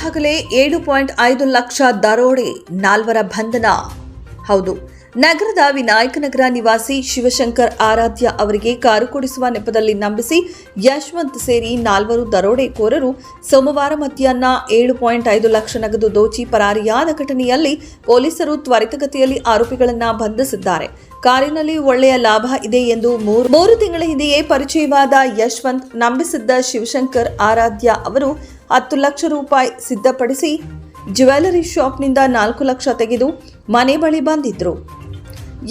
ಈಗಾಗಲೇ 7.5 ಲಕ್ಷ ದರೋಡೆ, 4 ಬಂಧನ. ಹೌದು, ನಗರದ ವಿನಾಯಕನಗರ ನಿವಾಸಿ ಶಿವಶಂಕರ್ ಆರಾಧ್ಯ ಅವರಿಗೆ ಕಾರು ಕೊಡಿಸುವ ನೆಪದಲ್ಲಿ ನಂಬಿಸಿ ಯಶವಂತ್ ಸೇರಿ 4 ದರೋಡೆಕೋರರು ಸೋಮವಾರ ಮಧ್ಯಾಹ್ನ 7.5 ಲಕ್ಷ ನಗದು ದೋಚಿ ಪರಾರಿಯಾದ ಘಟನೆಯಲ್ಲಿ ಪೊಲೀಸರು ತ್ವರಿತಗತಿಯಲ್ಲಿ ಆರೋಪಿಗಳನ್ನು ಬಂಧಿಸಿದ್ದಾರೆ. ಕಾರಿನಲ್ಲಿ ಒಳ್ಳೆಯ ಲಾಭ ಇದೆ ಎಂದು ಮೂರು ತಿಂಗಳ ಹಿಂದೆಯೇ ಪರಿಚಯವಾದ ಯಶವಂತ್ ನಂಬಿಸಿದ್ದ ಶಿವಶಂಕರ್ ಆರಾಧ್ಯ ಅವರು 10 ಲಕ್ಷ ರೂಪಾಯಿ ಸಿದ್ಧಪಡಿಸಿ ಜ್ಯುವೆಲರಿ ಶಾಪ್ನಿಂದ 4 ಲಕ್ಷ ತೆಗೆದು ಮನೆ ಬಳಿ ಬಂದಿದ್ರು.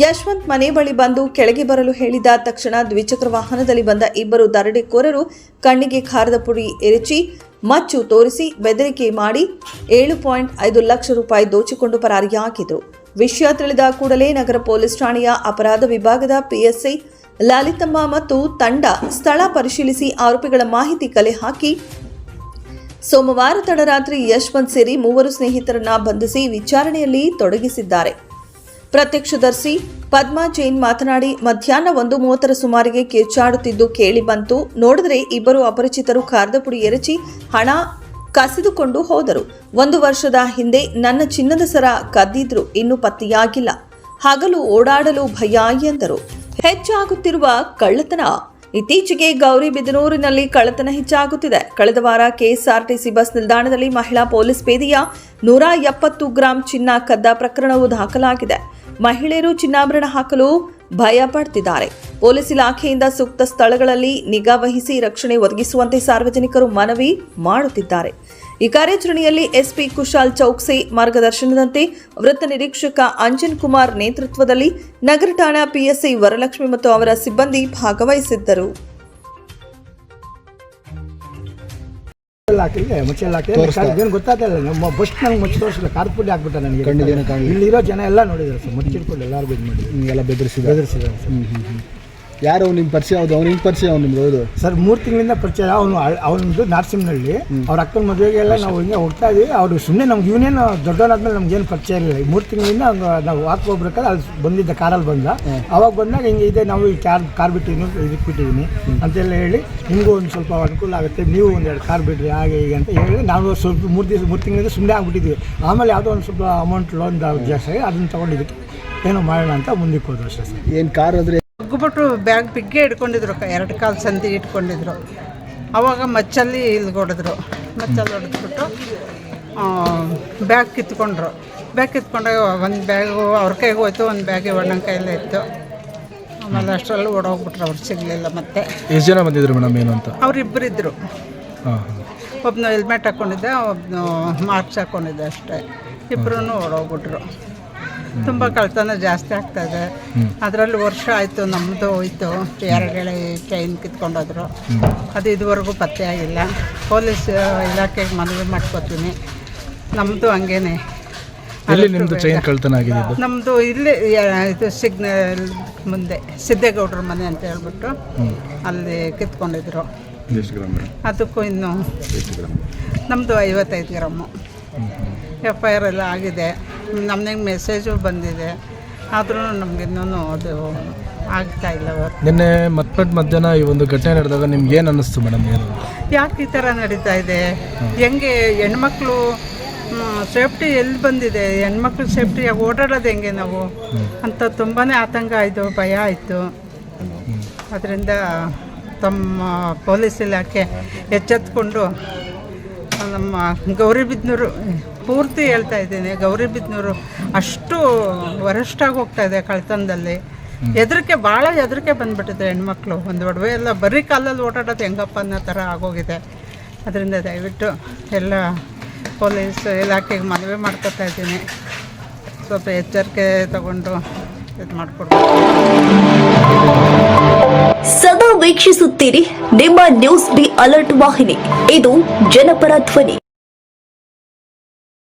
ಯಶವಂತ್ ಮನೆ ಬಳಿ ಬಂದು ಕೆಳಗೆ ಬರಲು ಹೇಳಿದ ತಕ್ಷಣ ದ್ವಿಚಕ್ರ ವಾಹನದಲ್ಲಿ ಬಂದ ಇಬ್ಬರು ದರೋಡೆಕೋರರು ಕಣ್ಣಿಗೆ ಖಾರದ ಪುಡಿ ಎರಚಿ ಮಚ್ಚು ತೋರಿಸಿ ಬೆದರಿಕೆ ಮಾಡಿ 7.5 ಲಕ್ಷ ರೂಪಾಯಿ ದೋಚಿಕೊಂಡು ಪರಾರಿಯಾಗಿದ್ರು. ವಿಷಯ ತಿಳಿದ ಕೂಡಲೇ ನಗರ ಪೊಲೀಸ್ ಠಾಣೆಯ ಅಪರಾಧ ವಿಭಾಗದ ಪಿಎಸ್ಐ ಲಲಿತಮ್ಮ ಮತ್ತು ತಂಡ ಸ್ಥಳ ಪರಿಶೀಲಿಸಿ ಆರೋಪಿಗಳ ಮಾಹಿತಿ ಕಲೆ ಹಾಕಿ ಸೋಮವಾರ ತಡರಾತ್ರಿ ಯಶವಂತ್ ಸೇರಿ 3 ಸ್ನೇಹಿತರನ್ನ ಬಂಧಿಸಿ ವಿಚಾರಣೆಯಲ್ಲಿ ತೊಡಗಿಸಿದ್ದಾರೆ. ಪ್ರತ್ಯಕ್ಷದರ್ಶಿ ಪದ್ಮಾ ಜೈನ್ ಮಾತನಾಡಿ, ಮಧ್ಯಾಹ್ನ 1:30 ಸುಮಾರಿಗೆ ಕಿರ್ಚಾಡುತ್ತಿದ್ದು ಕೇಳಿ ಬಂತು. ನೋಡಿದ್ರೆ ಇಬ್ಬರು ಅಪರಿಚಿತರು ಖಾರದ ಪುಡಿ ಎರಚಿ ಹಣ ಕಸಿದುಕೊಂಡು ಹೋದರು. 1 ವರ್ಷದ ಹಿಂದೆ ನನ್ನ ಚಿನ್ನದ ಸರ ಕದ್ದಿದ್ರು, ಇನ್ನೂ ಪತ್ತೆಯಾಗಿಲ್ಲ. ಹಗಲು ಓಡಾಡಲು ಭಯ ಎಂದರು. ಹೆಚ್ಚಾಗುತ್ತಿರುವ ಕಳ್ಳತನ. ಇತ್ತೀಚೆಗೆ ಗೌರಿಬಿದನೂರಿನಲ್ಲಿ ಕಳ್ಳತನ ಹೆಚ್ಚಾಗುತ್ತಿದೆ. ಕಳೆದ ವಾರ ಕೆಎಸ್ಆರ್ಟಿಸಿ ಬಸ್ ನಿಲ್ದಾಣದಲ್ಲಿ ಮಹಿಳಾ ಪೊಲೀಸ್ ಪೇದೆಯ 170 ಗ್ರಾಂ ಚಿನ್ನ ಕದ್ದ ಪ್ರಕರಣವು ದಾಖಲಾಗಿದೆ. ಮಹಿಳೆಯರು ಚಿನ್ನಾಭರಣ ಹಾಕಲು ಭಯ ಪಡ್ತಿದ್ದಾರೆ. ಪೊಲೀಸ್ ಇಲಾಖೆಯಿಂದ ಸೂಕ್ತ ಸ್ಥಳಗಳಲ್ಲಿ ನಿಗಾ ವಹಿಸಿ ರಕ್ಷಣೆ ಒದಗಿಸುವಂತೆ ಸಾರ್ವಜನಿಕರು ಮನವಿ ಮಾಡುತ್ತಿದ್ದಾರೆ. ಈ ಕಾರ್ಯಾಚರಣೆಯಲ್ಲಿ ಎಸ್ಪಿ ಕುಶಾಲ್ ಚೌಕ್ಸಿ ಮಾರ್ಗದರ್ಶನದಂತೆ ವೃತ್ತ ನಿರೀಕ್ಷಕ ಅಂಜನ್ ಕುಮಾರ್ ನೇತೃತ್ವದಲ್ಲಿ ನಗರ ಠಾಣಾ ಪಿಎಸ್ಐ ವರಲಕ್ಷ್ಮಿ ಮತ್ತು ಅವರ ಸಿಬ್ಬಂದಿ ಭಾಗವಹಿಸಿದ್ದರು. ಏನು ಗೊತ್ತಾಗಲ್ಲ, ನಮ್ಮ ಬಸ್ ನಂಗೆ ಮುಚ್ಚಿ ತೋರಿಸಿಲ್ಲ, ಕಾರ್ ಪುಡಿ ಹಾಕ್ಬಿಟ್ಟ ನನಗೆ. ಇಲ್ಲಿರೋ ಜನ ಎಲ್ಲ ನೋಡಿದ್ರು ಸರ್, ಮುಚ್ಚಿಡ್ಕೊಂಡು ಎಲ್ಲರೂ ಇದು ಮಾಡಿ ನಿಮಗೆಲ್ಲ ಬೆದರಿಸಿದ್ದಾರೆ ಸರ್. ಯಾರು ನಿಮ್ಮ ಪರಿಚಯ? ಹೌದು, ಅವ್ನು ನಿಮ್ಮ ಪರಿಚಯ? ಅವ್ನು ನಿಮ್ದು? ಹೌದು ಸರ್, 3 ತಿಂಗಳಿಂದ ಪರಿಚಯ. ಅವನದು ನಾರ್ಸಿಂಗ್ನಲ್ಲಿ ಅವ್ರ ಅಕ್ಕನ ಮದುವೆಗೆಲ್ಲ ನಾವು ಹಿಂಗೆ ಹೋಗ್ತಾ ಇದ್ವಿ. ಅವರು ಸುಮ್ಮನೆ ನಮ್ಗೆ ಇವನೇನು ದೊಡ್ಡವನಾದ್ಮೇಲೆ ನಮ್ಗೇನು ಪರಿಚಯ ಇರಲಿಲ್ಲ. 3 ತಿಂಗಳಿಂದ ನಾವು ವಾಕ್ ಹೋಗ್ಬೇಕಾದ್ರೆ ಅಲ್ಲಿ ಬಂದಿದ್ದ ಕಾರಲ್ಲಿ ಬಂದ. ಅವಾಗ ಬಂದಾಗ ಹಿಂಗೆ ಇದೆ, ನಾವು ಈ ಕಾರ್ ಬಿಟ್ಟಿದ್ದೀನಿ, ಇದಕ್ಕೆ ಬಿಟ್ಟಿದ್ದೀನಿ ಅಂತೆಲ್ಲ ಹೇಳಿ, ನಿಮಗೂ ಒಂದು ಸ್ವಲ್ಪ ಅನುಕೂಲ ಆಗುತ್ತೆ, ನೀವು 1-2 ಕಾರ್ ಬಿಡ್ರಿ ಹಾಗೆ ಹೀಗೆ ಅಂತ ಹೇಳಿ ನಾವು ಸ್ವಲ್ಪ 3 ತಿಂಗಳಿಂದ ಸುಮ್ಮನೆ ಆಗ್ಬಿಟ್ಟಿದ್ವಿ. ಆಮೇಲೆ ಯಾವುದೋ ಒಂದು ಸ್ವಲ್ಪ ಅಮೌಂಟ್ ಲೋನ್ ಜಾಸ್ತಿ ಅದನ್ನು ತೊಗೊಂಡಿದ್ದಕ್ಕೆ ಏನೋ ಮಾಡೋಣ ಅಂತ ಮುಂದಕ್ಕೆ ಹೋದ್ರು ಅಷ್ಟೇ ಸರ್. ಏನು ಕಾರ್ ಅಂದರೆ ಹೋಗ್ಬಿಟ್ಟು ಬ್ಯಾಗ್ ಬಿಗ್ಗೆ ಇಟ್ಕೊಂಡಿದ್ರು, 2 ಕಾಲು ಸಂದಿ ಇಟ್ಕೊಂಡಿದ್ರು. ಆವಾಗ ಮಚ್ಚಲ್ಲಿ ಹೊಡೆದ್ರು. ಮಚ್ಚಲ್ಲಿ ಹೊಡೆದ್ಬಿಟ್ಟು ಬ್ಯಾಗ್ ಕಿತ್ಕೊಂಡ್ರು. ಬ್ಯಾಗ್ ಕಿತ್ಕೊಂಡಾಗ ಒಂದು ಬ್ಯಾಗು ಅವ್ರ ಕೈಗೆ ಹೋಯ್ತು, ಒಂದು ಬ್ಯಾಗ್ ನನ್ನ ಕೈಯಲ್ಲೇ ಇತ್ತು. ಆಮೇಲೆ ಅಷ್ಟರಲ್ಲೂ ಓಡೋಗ್ಬಿಟ್ರು, ಅವ್ರು ಸಿಗಲಿಲ್ಲ. ಮತ್ತೆ ಎಷ್ಟು ಜನ ಬಂದಿದ್ರು ಮೇಡಮ್? ಏನು ಅಂತ? ಅವರಿಬ್ಬರು ಇದ್ದರು. ಒಬ್ಬನು ಹೆಲ್ಮೆಟ್ ಹಾಕ್ಕೊಂಡಿದ್ದೆ, ಒಬ್ಬನು ಮಾರ್ಕ್ಸ್ ಹಾಕ್ಕೊಂಡಿದ್ದೆ ಅಷ್ಟೇ. ಇಬ್ಬರೂ ಓಡೋಗ್ಬಿಟ್ರು. ತುಂಬ ಕಳ್ತನ ಜಾಸ್ತಿ ಆಗ್ತಾಯಿದೆ. ಅದರಲ್ಲಿ ವರ್ಷ ಆಯಿತು, ನಮ್ಮದು ಹೋಯ್ತು. 2 ಚೈನ್ ಕಿತ್ಕೊಂಡೋದ್ರು. ಅದು ಇದುವರೆಗೂ ಪತ್ತೆ ಆಗಿಲ್ಲ. ಪೊಲೀಸ್ ಇಲಾಖೆಗೆ ಮನವಿ ಮಾಡ್ಕೋತೀನಿ. ನಮ್ಮದು ಹಂಗೇನೆ. ನಿಮ್ಮದು ಚೈನ್ ಕಳ್ತನ ಆಗಿದೆ? ನಮ್ಮದು ಇಲ್ಲಿ ಇದು ಸಿಗ್ನಲ್ ಮುಂದೆ ಸಿದ್ದೇಗೌಡರ ಮನೆ ಅಂತ ಹೇಳ್ಬಿಟ್ಟು ಅಲ್ಲಿ ಕಿತ್ಕೊಂಡಿದ್ರು. ಅದಕ್ಕೂ ಇನ್ನು ನಮ್ಮದು 55 ಗ್ರಾಮು. FIR ಎಲ್ಲ ಆಗಿದೆ. ನಮಗೆ ಮೆಸೇಜು ಬಂದಿದೆ, ಆದ್ರೂ ನಮ್ಗೆ ಇನ್ನೂ ಅದು ಆಗ್ತಾ ಇಲ್ಲ. ನಿನ್ನೆ ಮಧ್ಯಾಹ್ನ ಈ ಒಂದು ಘಟನೆ ನಡೆದಾಗ ನಿಮ್ಗೆ ಏನು ಅನ್ನಿಸ್ತು ಮೇಡಮ್? ಏನು ಯಾಕೆ ಈ ಥರ ನಡೀತಾ ಇದೆ? ಹೆಂಗೆ ಹೆಣ್ಮಕ್ಳು ಸೇಫ್ಟಿ ಎಲ್ಲಿ ಬಂದಿದೆ? ಹೆಣ್ಮಕ್ಳು ಸೇಫ್ಟಿಯಾಗಿ ಓಡಾಡೋದು ಹೆಂಗೆ ನಾವು ಅಂತ ತುಂಬಾ ಆತಂಕ ಆಯಿತು, ಭಯ ಆಯಿತು. ಅದರಿಂದ ತಮ್ಮ ಪೊಲೀಸ್ ಇಲಾಖೆ ಎಚ್ಚೆತ್ಕೊಂಡು ನಮ್ಮ ಗೌರಿಬಿದನೂರು ಪೂರ್ತಿ ಹೇಳ್ತಾ ಇದ್ದೀನಿ, ಗೌರಿಬಿದನೂರು ಅಷ್ಟು ವರಷ್ಟಾಗಿ ಹೋಗ್ತಾ ಇದೆ ಕಳ್ತನದಲ್ಲಿ. ಭಾಳ ಹೆದರಿಕೆ ಬಂದುಬಿಟ್ಟಿದೆ. ಹೆಣ್ಮಕ್ಳು ಒಂದು ಒಡವೆ ಎಲ್ಲ ಬರೀ ಕಾಲಲ್ಲಿ ಓಡಾಡೋದು ಹೆಂಗಪ್ಪ ಅನ್ನೋ ಥರ ಆಗೋಗಿದೆ. ಅದರಿಂದ ದಯವಿಟ್ಟು ಎಲ್ಲ ಪೊಲೀಸ್ ಇಲಾಖೆಗೆ ಮನವಿ ಮಾಡ್ಕೊತಾ ಇದ್ದೀನಿ, ಸ್ವಲ್ಪ ಎಚ್ಚರಿಕೆ ತಗೊಂಡು ಇದು ಮಾಡಿಕೊಡ್ಬೇಕು. ಸದಾ ವೀಕ್ಷಿಸುತ್ತೀರಿ ನಿಮ್ಮ ನ್ಯೂಸ್ ಬಿ ಅಲರ್ಟ್ ವಾಹಿನಿ. ಇದು ಜನಪರ ಧ್ವನಿ.